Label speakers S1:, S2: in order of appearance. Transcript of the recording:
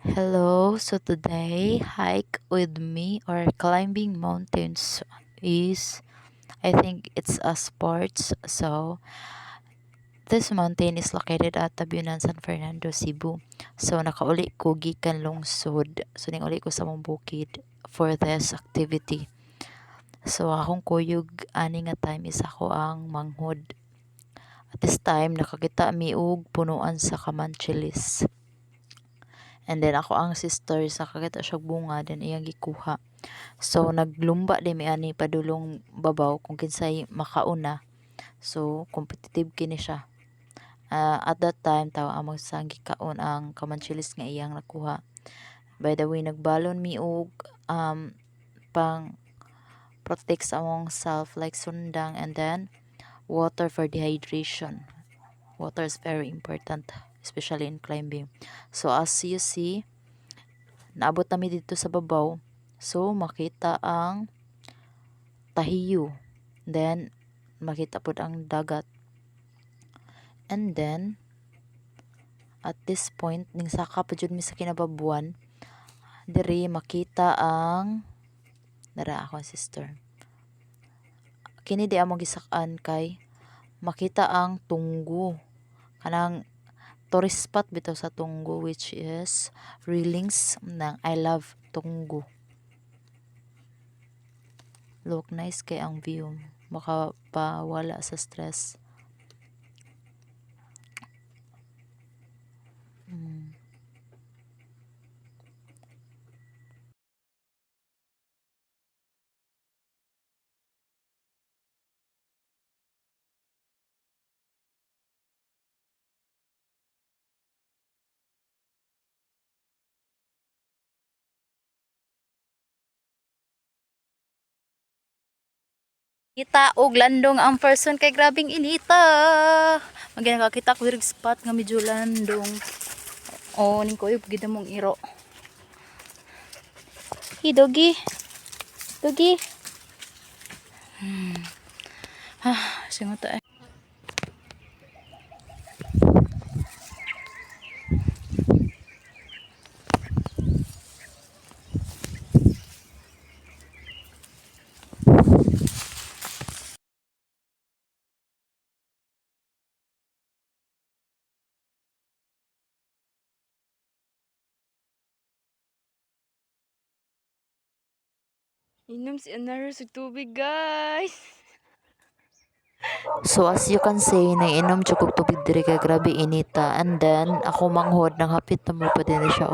S1: Hello, so today hike with me or climbing mountains is I think it's a sports. So this mountain is located at Tabunan, San Fernando, Cebu. So nakauli ko gikan lungsod. So uli ko sa mong bukid for this activity. So akong kuyog ani nga time is ako ang manghod. At this time nakakita mi og punuan sa kamanchilis. And then ako ang sister sa kakita siya bunga then iyang gikuha. So naglumba di mi ani padulong babaw kung kinsay makauna. So competitive kini siya. At that time tawa among sang gikaon ang kamanchilis nga iyang nakuha. By the way nagbalon mi og pang protect sa among self like sundang and then water for dehydration. Water is very important especially in climbing. So as you see, naabot kami dito sa babaw. So makita ang tahiyo. Then makita pud ang dagat. And then at this point ning saka pa jud mi sa kinababuan, diri makita ang dara akong sister. Kini di among gisak-an kay makita ang tunggo. Kanang tourist spot bitaw sa Tunggo which is railings ng I love Tunggo. Look nice kay ang view. Makapawala sa stress. Kita og landong ang person kay grabing inita. Magina nakakita ko rig spot nga medyo landong. Oh, ning ko gid mong iro. Hi doggy. Doggy. Singot ay.
S2: Inom si Anara sa tubig, guys.
S1: So as you can see, naiinom jud kog tubig diri kay grabe inita. And then ako manghod nang hapit na mo pa din siya